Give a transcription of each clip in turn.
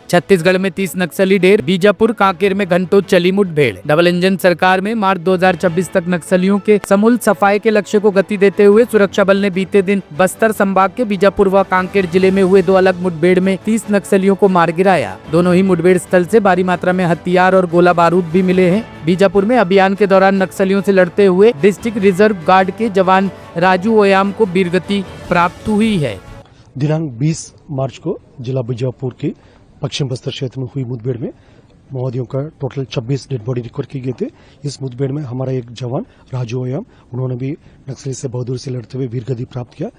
छत्तीसगढ़ में 30 नक्सली ढेर, बीजापुर कांकेर में घंटों चली मुठभेड़। डबल इंजन सरकार में मार्च 2026 तक नक्सलियों के समूल सफाई के लक्ष्य को गति देते हुए सुरक्षा बल ने बीते दिन बस्तर संभाग के बीजापुर व कांकेर जिले में हुए 2 अलग मुठभेड़ में 30 नक्सलियों को मार गिराया। दोनों ही मुठभेड़ स्थल से भारी मात्रा में हथियार और गोला बारूद भी मिले हैं। बीजापुर में अभियान के दौरान नक्सलियों से लड़ते हुए डिस्ट्रिक्ट रिजर्व गार्ड के जवान राजू ओयाम को वीरगति प्राप्त हुई है। दिनांक 20 मार्च को जिला बीजापुर के पश्चिम बस्तर क्षेत्र में हुई मुठभेड़ में माओवादियों का टोटल 26 डेड बॉडी रिकवर किए गए थे। इस मुठभेड़ में हमारा एक जवान राजू ओयाम, उन्होंने भी नक्सली से बहादुर से लड़ते हुए वीरगति प्राप्त किया।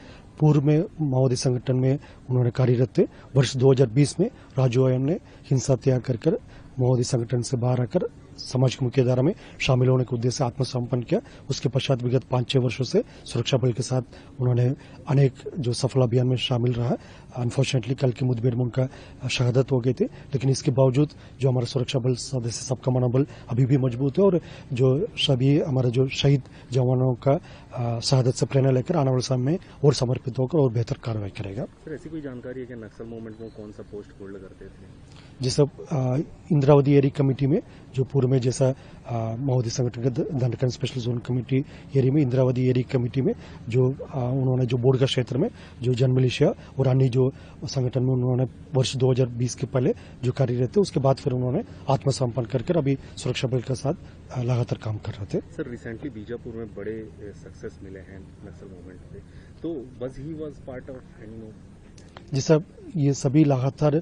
पूर्व में माओवादी संगठन में उन्होंने कार्यरत थे। वर्ष 2020 में राजू ओयाम ने हिंसा त्याग कर माओवादी संगठन से बाहर आकर समाज की मुख्य धारा में शामिल होने के उद्देश्य से आत्मसमर्पण किया। उसके पश्चात विगत 5-6 वर्षों से सुरक्षा बल के साथ उन्होंने अनेक जो सफल अभियान में शामिल रहा। अनफॉर्चुनेटली कल की मुठभेड़ में उनका शहादत हो गई थी, लेकिन इसके बावजूद जो हमारा सुरक्षा बल सदस्य सबका मनोबल अभी भी मजबूत है और जो सभी हमारे जो शहीद जवानों का शहादत से प्रेरणा लेकर आने वाले समय में और समर्पित होकर और बेहतर कार्रवाई करेगा। सर, ऐसी कोई जानकारी है कि नक्सल मूवमेंट में कौन सा पोस्ट होल्ड करते थे? जैसा इंद्रावती एरिया कमेटी में जो पूर्व में जैसा माओवादी संगठन का Dandakaranya special zone committee area में इंद्रावती एरिया कमेटी में जो उन्होंने जो बोर्ड का क्षेत्र में जो जन मिलिशिया और अन्य जो संगठन में उन्होंने वर्ष 2020 के पहले जो कार्यरत थे, उसके बाद फिर उन्होंने आत्मसमर्पण कर अभी सुरक्षा बल के साथ लगातार काम कर रहे थे। सर, रिसेंटली बीजापुर में बड़े सक्सेस मिले हैं नक्सल मूवमेंट पे, तो बस he was part of any जैसा ये सभी लगातार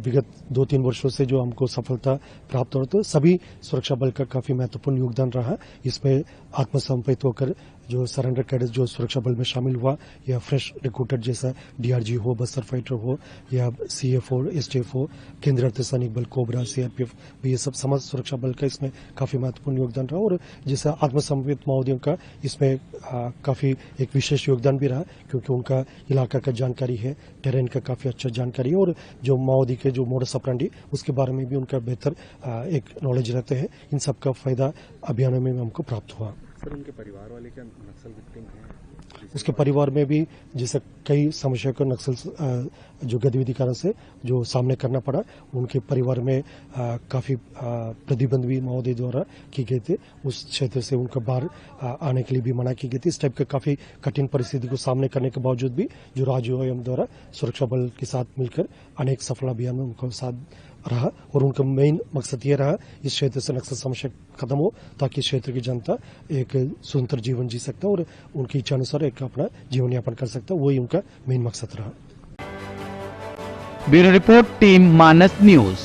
विगत 2-3 वर्षों से जो हमको सफलता प्राप्त हो रही, तो सभी सुरक्षा बल का काफी महत्वपूर्ण योगदान रहा। इसमें आत्मसमर्पित होकर जो सरेंडर कैडेट्स जो सुरक्षा बल में शामिल हुआ या फ्रेश रिक्रूटेड जैसा डीआरजी हो, बस्तर फाइटर हो या सीएफ हो, एसटीएफ हो, केंद्रीय अर्धसैनिक बल, कोबरा, सीआरपीएफ, ये सब समाज सुरक्षा बल का इसमें काफी महत्वपूर्ण योगदान रहा। और जैसा आत्मसमर्पित माओवादियों का इसमें काफी एक विशेष योगदान भी रहा, क्योंकि उनका इलाका का जानकारी है, टेरेन का काफी अच्छा जानकारी है और जो माओवादी के जो मोडस ऑपरेंडी उसके बारे में भी उनका बेहतर एक नॉलेज रहते हैं। इन सब का फायदा अभियानों में हमको प्राप्त हुआ। सर, उनके परिवार वाले क्या नक्सल विक्टिम हैं? उसके परिवार में भी जैसे कई समस्या को नक्सल जो गतिविधि कारण से जो सामने करना पड़ा, उनके परिवार में काफी प्रतिबंध भी माओवादी द्वारा की गए थे। उस क्षेत्र से उनका बाहर आने के लिए भी मना की गई थी। इस टाइप के काफी कठिन परिस्थिति को सामने करने के बावजूद भी जो राजू ओयाम द्वारा सुरक्षा बल के साथ मिलकर अनेक सफल अभियान में उनका साथ रहा और उनका मेन मकसद ये रहा इस क्षेत्र से नक्सल समस्या खत्म हो, ताकि इस क्षेत्र की जनता एक स्वतंत्र जीवन जी सकता और उनकी इच्छा अनुसार एक अपना जीवन यापन कर सकता। वही उनका मेन मकसद रहा। ब्यूरो रिपोर्ट, टीम मानस न्यूज।